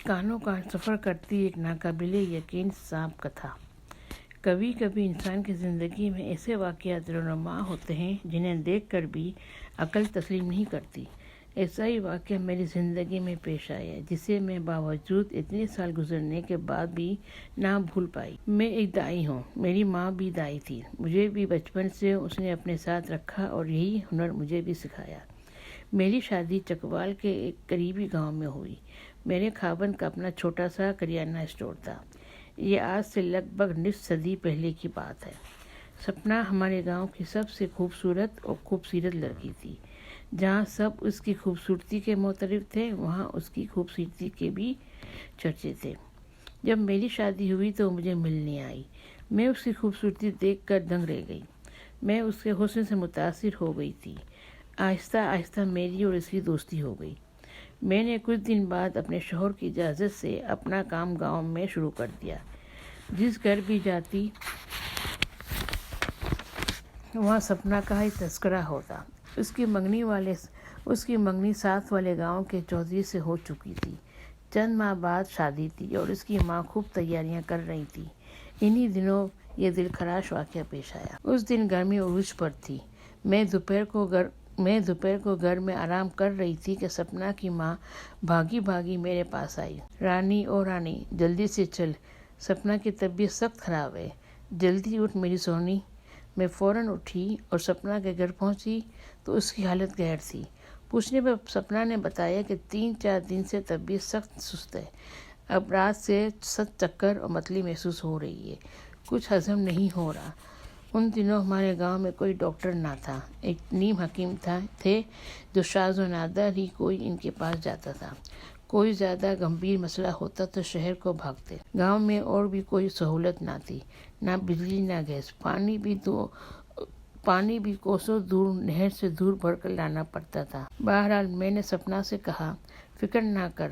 کانوں کا سفر کرتی ایک ناقابل یقین سانپ کتھا۔ کبھی کبھی انسان کی زندگی میں ایسے واقعات رونما ہوتے ہیں جنہیں دیکھ کر بھی عقل تسلیم نہیں کرتی۔ ایسا ہی واقعہ میری زندگی میں پیش آیا جسے میں باوجود اتنے سال گزرنے کے بعد بھی نہ بھول پائی۔ میں ایک دائی ہوں، میری ماں بھی دائی تھی، مجھے بھی بچپن سے اس نے اپنے ساتھ رکھا اور یہی ہنر مجھے بھی سکھایا۔ میری شادی چکوال کے ایک قریبی گاؤں میں ہوئی۔ میرے خاوند کا اپنا چھوٹا سا کریانہ اسٹور تھا۔ یہ آج سے لگ بھگ نصف صدی پہلے کی بات ہے۔ سپنا ہمارے گاؤں کی سب سے خوبصورت اور خوبصورت لڑکی تھی۔ جہاں سب اس کی خوبصورتی کے معترف تھے وہاں اس کی خوبصورتی کے بھی چرچے تھے۔ جب میری شادی ہوئی تو مجھے ملنے آئی۔ میں اس کی خوبصورتی دیکھ کر دنگ رہ گئی۔ میں اس کے حسن سے متاثر ہو گئی تھی۔ آہستہ آہستہ میری اور اس کی دوستی ہو گئی۔ میں نے کچھ دن بعد اپنے شوہر کی اجازت سے اپنا کام گاؤں میں شروع کر دیا۔ جس گھر بھی جاتی وہاں سپنا کا ہی تذکرہ ہوتا۔ اس کی منگنی ساتھ والے گاؤں کے چودھری سے ہو چکی تھی۔ چند ماہ بعد شادی تھی اور اس کی ماں خوب تیاریاں کر رہی تھی۔ انہی دنوں یہ دلخراش واقعہ پیش آیا۔ اس دن گرمی عروج پر تھی۔ میں دوپہر کو گھر میں آرام کر رہی تھی کہ سپنا کی ماں بھاگی بھاگی میرے پاس آئی۔ رانی جلدی سے چل، سپنا کی طبیعت سخت خراب ہے، جلدی اٹھ میری سونی۔ میں فوراً اٹھی اور سپنا کے گھر پہنچی تو اس کی حالت گہر تھی۔ پوچھنے پر سپنا نے بتایا کہ 3-4 دن سے طبیعت سخت سست ہے۔ اب رات سے سخت چکر اور متلی محسوس ہو رہی ہے، کچھ ہضم نہیں ہو رہا۔ ان دنوں ہمارے گاؤں میں کوئی ڈاکٹر نہ تھا، ایک نیم حکیم تھے جو شاذ و نادر ہی کوئی ان کے پاس جاتا تھا۔ کوئی زیادہ گمبھیر مسئلہ ہوتا تو شہر کو بھاگتے۔ گاؤں میں اور بھی کوئی سہولت نہ تھی، نہ بجلی نہ گیس، پانی بھی کوسوں دور نہر سے دور بھر کر لانا پڑتا تھا۔ بہرحال میں نے سپنا سے کہا، فکر نہ کر،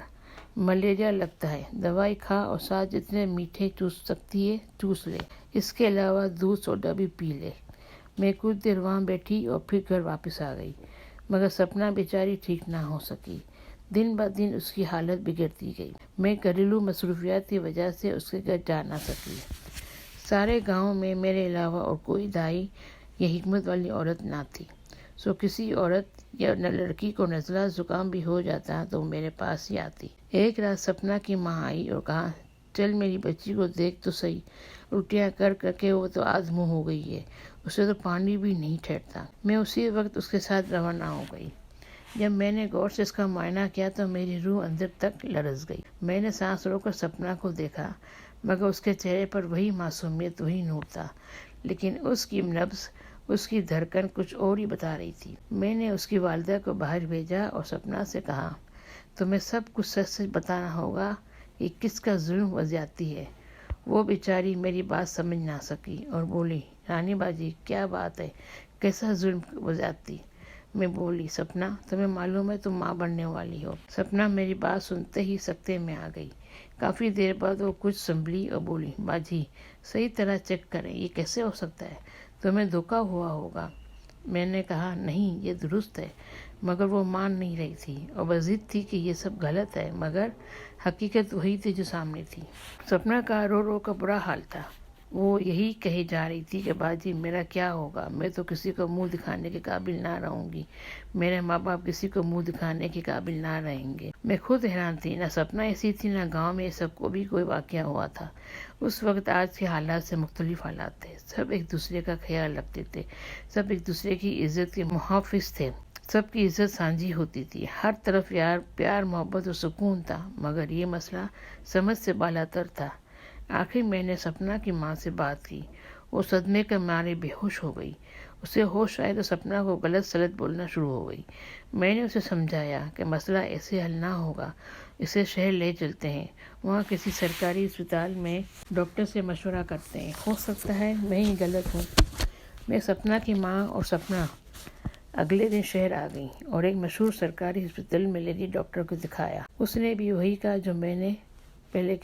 ملیریا لگتا ہے، دوائی کھا اور ساتھ جتنے میٹھے چوس سکتی ہے چوس لے، اس کے علاوہ دودھ سوڈا بھی پی لے۔ میں کچھ دیر وہاں بیٹھی اور پھر گھر واپس آ گئی، مگر سپنا بیچاری ٹھیک نہ ہو سکی۔ دن بہ دن اس کی حالت بگڑتی گئی۔ میں گھریلو مصروفیات کی وجہ سے اس کے گھر جا نہ سکی۔ سارے گاؤں میں میرے علاوہ اور کوئی دائی یا حکمت والی عورت نہ تھی، سو کسی عورت یا لڑکی کو نزلہ زکام بھی ہو جاتا تو وہ میرے پاس ہی آتی۔ ایک رات سپنا کی ماں آئی اور کہا، چل میری بچی کو دیکھ تو صحیح، الٹیاں کر کے وہ تو آدھ منہ ہو گئی ہے، اسے تو پانی بھی نہیں ٹھہرتا۔ میں اسی وقت اس کے ساتھ روانہ ہو گئی۔ جب میں نے غور سے اس کا معائنہ کیا تو میری روح اندر تک لرز گئی۔ میں نے سانس روک کر سپنا کو دیکھا، مگر اس کے چہرے پر وہی معصومیت، وہی نور تھا، لیکن اس کی نبض، اس کی دھڑکن کچھ اور ہی بتا رہی تھی۔ میں نے اس کی والدہ کو باہر بھیجا اور سپنا سے کہا، تمہیں سب کچھ سچ سچ بتانا ہوگا کہ کس کا ظلم و زیادتی ہے۔ وہ بیچاری میری بات سمجھ نہ سکی اور بولی، رانی باجی کیا بات ہے، کیسا ظلم و زیادتی؟ میں بولی، سپنا تمہیں معلوم ہے تم ماں بننے والی ہو۔ سپنا میری بات سنتے ہی سکتے میں آ گئی۔ کافی دیر بعد وہ کچھ سنبھلی اور بولی، باجی صحیح طرح چیک کریں، یہ کیسے ہو سکتا ہے، تمہیں دھوکا ہوا ہوگا۔ میں نے کہا، نہیں یہ درست ہے، مگر وہ مان نہیں رہی تھی اور بضد تھی کہ یہ سب غلط ہے، مگر حقیقت وہی تھی جو سامنے تھی۔ سپنا کا رو رو کر برا حال تھا۔ وہ یہی کہے جا رہی تھی کہ باجی میرا کیا ہوگا، میں تو کسی کو منہ دکھانے کے قابل نہ رہوں گی، میرے ماں باپ کسی کو منہ دکھانے کے قابل نہ رہیں گے۔ میں خود حیران تھی، نہ سپنا ایسی تھی نہ گاؤں میں سب کو بھی کوئی واقعہ ہوا تھا۔ اس وقت آج کے حالات سے مختلف حالات تھے، سب ایک دوسرے کا خیال رکھتے تھے، سب ایک دوسرے کی عزت کے محافظ تھے، سب کی عزت سانجھی ہوتی تھی، ہر طرف پیار محبت اور سکون تھا، مگر یہ مسئلہ سمجھ سے بالاتر تھا۔ آخر میں نے سپنا کی ماں سے بات کی، وہ صدمے کے مارے بے ہوش ہو گئی۔ اسے ہوش آئے تو سپنا کو غلط سلط بولنا شروع ہو گئی۔ میں نے اسے سمجھایا کہ مسئلہ ایسے حل نہ ہوگا، اسے شہر لے چلتے ہیں، وہاں کسی سرکاری اسپتال میں ڈاکٹر سے مشورہ کرتے ہیں، ہو سکتا ہے میں ہی غلط ہوں۔ میں سپنا کی ماں اور سپنا اگلے دن شہر آ گئی اور ایک مشہور سرکاری ہسپتال میں لیڈی ڈاکٹر کو دکھایا۔ اس نے بھی وہی کہا جو میں پہلے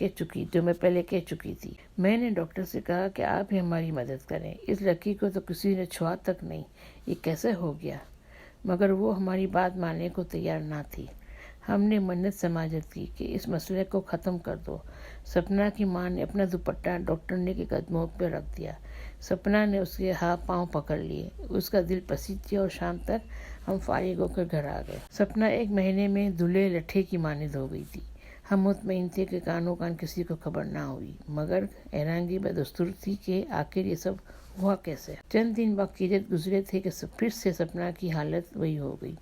کہہ چکی تھی۔ میں نے ڈاکٹر سے کہا کہ آپ ہی ہماری مدد کریں، اس لڑکی کو تو کسی نے چھوا تک نہیں، یہ کیسے ہو گیا؟ مگر وہ ہماری بات ماننے کو تیار نہ تھی۔ ہم نے منت سماجت کی کہ اس مسئلے کو ختم کر دو۔ سپنا کی ماں نے اپنا دوپٹہ ڈاکٹرنی کے قدموں پہ رکھ دیا۔ سپنا نے اس کے ہاتھ پاؤں پکڑ لیے، اس کا دل پسیج گیا اور شام تک ہم فارغ ہو کر گھر آ گئے۔ سپنا 1 مہینے میں دلہے لٹھے کی مانند ہو گئی تھی۔ ہم مطمئن تھے کہ کانوں کان کسی کو خبر نہ ہوئی، مگر حیرانگی بدستور تھی کہ آخر یہ سب ہوا کیسے۔ چند دن وقت گزرے تھے کہ پھر سے سپنا کی حالت وہی ہو گئی۔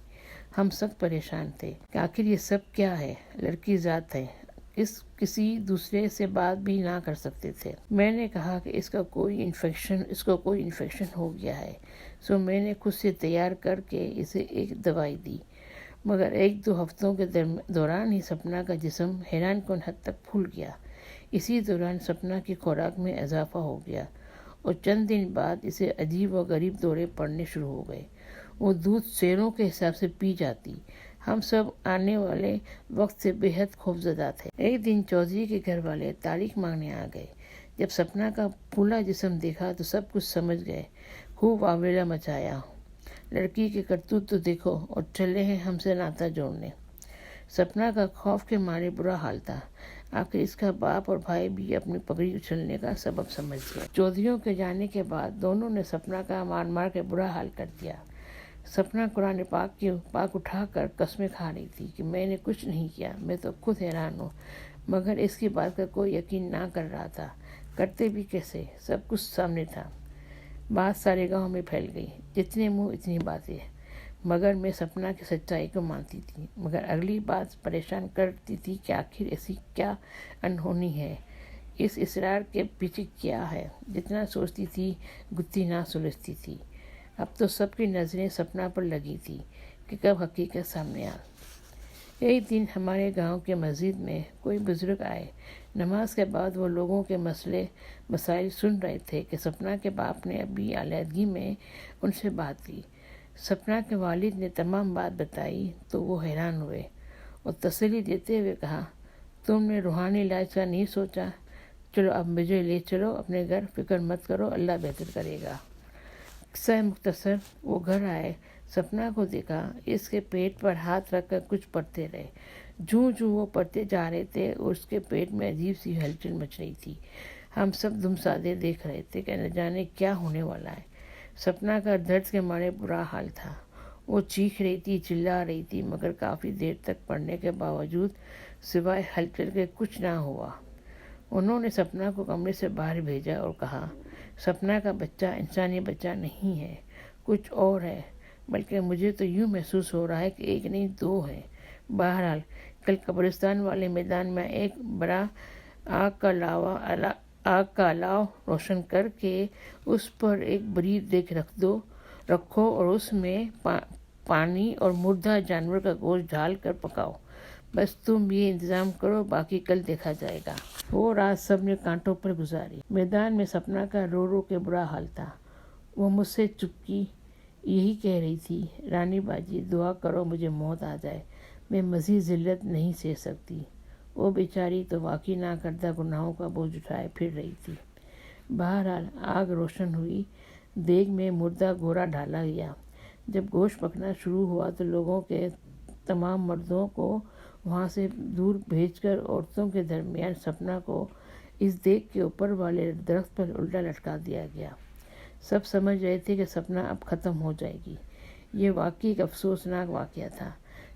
ہم سخت پریشان تھے کہ آخر یہ سب کیا ہے۔ لڑکی ذات ہے، کسی دوسرے سے بات بھی نہ کر سکتے تھے۔ میں نے کہا کہ اس کو کوئی انفیکشن ہو گیا ہے، سو میں نے خود سے تیار کر کے اسے ایک دوائی دی، مگر 1-2 ہفتوں کے دوران ہی سپنا کا جسم حیران کن حد تک پھول گیا۔ اسی دوران سپنا کی خوراک میں اضافہ ہو گیا اور چند دن بعد اسے عجیب و غریب دورے پڑنے شروع ہو گئے۔ وہ دودھ سیروں کے حساب سے پی جاتی۔ ہم سب آنے والے وقت سے بے حد خوفزدہ تھے۔ ایک دن چودھری کے گھر والے تاریخ مانگنے آ گئے۔ جب سپنا کا پھولا جسم دیکھا تو سب کچھ سمجھ گئے۔ خوب واویلا مچایا۔ لڑکی کے کرتوت تو دیکھو، اور چلے ہیں ہم سے ناتا جوڑنے۔ سپنا کا خوف کے مارے برا حال تھا۔ آخر اس کا باپ اور بھائی بھی اپنی پگڑی اچھلنے کا سبب سمجھ گئے۔ چودھریوں کے جانے کے بعد دونوں نے سپنا کا مار کے برا حال کر دیا۔ سپنا قرآن پاک اٹھا کر قسمیں کھا رہی تھی کہ میں نے کچھ نہیں کیا، میں تو خود حیران ہوں، مگر اس کی بات کا کوئی یقین نہ کر رہا تھا۔ کرتے بھی کیسے؟ سب کچھ سامنے تھا۔ بات سارے گاؤں میں پھیل گئی، جتنے منہ اتنی باتیں، مگر میں سپنا کی سچائی کو مانتی تھی، مگر اگلی بات پریشان کرتی تھی کہ آخر ایسی کیا انہونی ہے، اس اصرار کے پیچھے کیا ہے۔ جتنا سوچتی تھی گتھی نہ سلجھتی تھی۔ اب تو سب کی نظریں سپنا پر لگی تھی کہ کب حقیقت سامنے آ۔ ایک دن ہمارے گاؤں کے مسجد میں کوئی بزرگ آئے۔ نماز کے بعد وہ لوگوں کے مسائل سن رہے تھے کہ سپنا کے باپ نے ابھی علیحدگی میں ان سے بات کی۔ سپنا کے والد نے تمام بات بتائی تو وہ حیران ہوئے اور تسلی دیتے ہوئے کہا، تم نے روحانی علاج کا نہیں سوچا؟ چلو اب مجھے لے چلو اپنے گھر، فکر مت کرو، اللہ بہتر کرے گا۔ قصہ مختصر، وہ گھر آئے، سپنا کو دیکھا، اس کے پیٹ پر ہاتھ رکھ کر کچھ پڑھتے رہے۔ جوں وہ پڑھتے جا رہے تھے اس کے پیٹ میں عجیب سی ہلچل مچ رہی تھی۔ ہم سب دمسادے دیکھ رہے تھے کہ نہ جانے کیا ہونے والا ہے۔ سپنا کا درد کے مارے برا حال تھا۔ وہ چیخ رہی تھی، چلا رہی تھی، مگر کافی دیر تک پڑھنے کے باوجود سوائے ہلچل کے کچھ نہ ہوا۔ انہوں نے سپنا کو کمرے سے باہر بھیجا اور کہا، سپنا کا بچہ انسانی بچہ نہیں ہے، کچھ اور ہے، بلکہ مجھے تو یوں محسوس ہو رہا ہے کہ 1 نہیں 2 ہیں۔ بہرحال کل قبرستان والے میدان میں ایک بڑا آگ کا الاؤ روشن کر کے اس پر ایک بڑی دیگ رکھو اور اس میں پانی اور مردہ جانور کا گوشت ڈال کر پکاؤ۔ بس تم یہ انتظام کرو، باقی کل دیکھا جائے گا۔ وہ رات سب نے کانٹوں پر گزاری۔ میدان میں سپنا کا رو کے برا حال تھا۔ وہ مجھ سے چپکی یہی کہہ رہی تھی، رانی باجی دعا کرو مجھے موت آ جائے، میں مزید ذلت نہیں سہ سکتی۔ وہ بیچاری تو واقعی ناکردہ گناہوں کا بوجھ اٹھائے پھر رہی تھی۔ بہرحال آگ روشن ہوئی، دیگ میں مردہ گھوڑا ڈالا گیا۔ جب گوشت پکنا شروع ہوا تو لوگوں کے تمام مردوں کو وہاں سے دور بھیج کر عورتوں کے درمیان سپنا کو اس دیگ کے اوپر والے درخت پر الٹا لٹکا دیا گیا۔ سب سمجھ رہے تھے کہ سپنا اب ختم ہو جائے گی۔ یہ واقعی ایک افسوسناک واقعہ تھا۔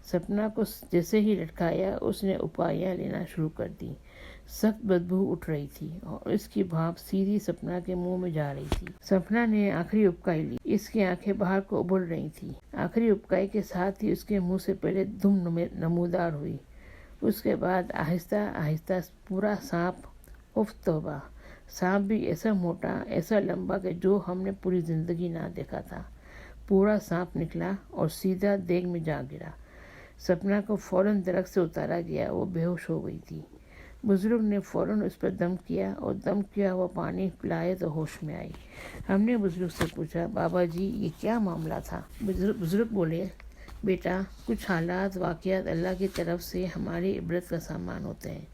سپنا کو جیسے ہی لٹکایا اس نے اپائیاں لینا شروع کر دی۔ سخت بدبو اٹھ رہی تھی اور اس کی بھاپ سیدھی سپنا کے منہ میں جا رہی تھی۔ سپنا نے آخری اپکائی لی، اس کی آنکھیں باہر کو ابل رہی تھیں۔ آخری اپکائی کے ساتھ ہی اس کے منہ سے پہلے دم نمودار ہوئی، اس کے بعد آہستہ آہستہ پورا سانپ۔ اف توبہ! سانپ بھی ایسا موٹا، ایسا لمبا کہ جو ہم نے پوری زندگی نہ دیکھا تھا۔ پورا سانپ نکلا اور سیدھا دیگ میں جا گرا۔ سپنا کو فوراً درخت سے اتارا گیا، وہ بے ہوش ہو گئی تھی۔ بزرگ نے فوراً اس پر دم کیا اور دم کیا ہوا پانی پلائے تو ہوش میں آئی۔ ہم نے بزرگ سے پوچھا، بابا جی یہ کیا معاملہ تھا؟ بزرگ بولے، بیٹا کچھ حالات واقعات اللہ کی طرف سے ہماری عبرت کا سامان ہوتے ہیں۔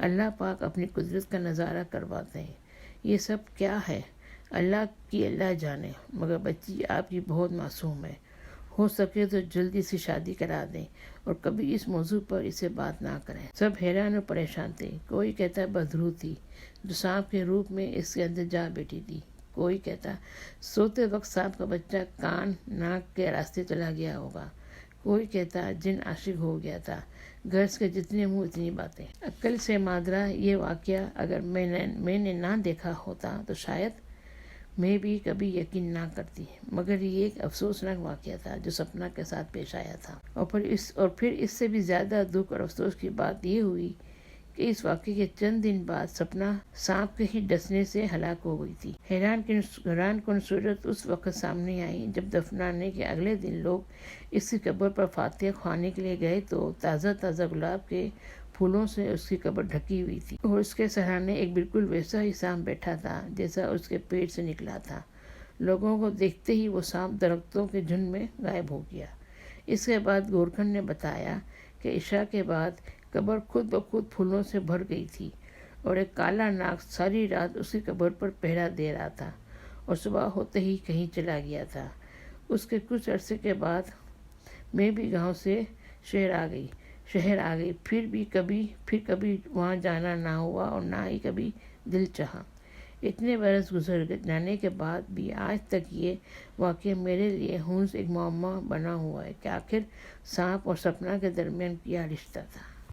اللہ پاک اپنی قدرت کا نظارہ کرواتے ہیں۔ یہ سب کیا ہے اللہ جانے، مگر بچی آپ کی بہت معصوم ہے۔ ہو سکے تو جلدی سے شادی کرا دیں اور کبھی اس موضوع پر اسے بات نہ کریں۔ سب حیران اور پریشان تھے۔ کوئی کہتا بدرو تھی جو سانپ کے روپ میں اس کے اندر جا بیٹھی تھی، کوئی کہتا سوتے وقت سانپ کا بچہ کان ناک کے راستے چلا گیا ہوگا، کوئی کہتا جن عاشق ہو گیا تھا۔ گرج کے جتنے منہ اتنی باتیں۔ عقل سے مادرہ یہ واقعہ اگر میں نے نہ دیکھا ہوتا تو شاید میں بھی کبھی یقین نہ کرتی، مگر یہ ایک افسوسناک واقعہ تھا جو سپنا کے ساتھ پیش آیا تھا۔ اور پھر اس سے بھی زیادہ دکھ اور افسوس کی بات یہ ہوئی کہ اس واقعے کے چند دن بعد سپنا سانپ کے ہی ڈسنے سے ہلاک ہو گئی تھی۔ حیران کن صورت اس وقت سامنے آئی جب دفنانے کے اگلے دن لوگ اس کی قبر پر فاتحہ خوانے کے لیے گئے تو تازہ گلاب کے پھولوں سے اس کی قبر ڈھکی ہوئی تھی اور اس کے سہرانے ایک بالکل ویسا ہی سانپ بیٹھا تھا جیسا اس کے پیٹ سے نکلا تھا۔ لوگوں کو دیکھتے ہی وہ سانپ درختوں کے جھنڈ میں غائب ہو گیا۔ اس کے بعد گورکھن نے بتایا کہ عشاء کے بعد قبر خود بخود پھولوں سے بھر گئی تھی اور ایک کالا ناگ ساری رات اس کی قبر پر پہرا دے رہا تھا اور صبح ہوتے ہی کہیں چلا گیا تھا۔ اس کے کچھ عرصے کے بعد میں بھی گاؤں سے شہر آ گئی، پھر کبھی وہاں جانا نہ ہوا اور نہ ہی کبھی دل چاہا۔ اتنے برس گزر جانے کے بعد بھی آج تک یہ واقعہ میرے لیے ہنوز ایک معمہ بنا ہوا ہے کہ آخر سانپ اور سپنا کے درمیان کیا رشتہ تھا۔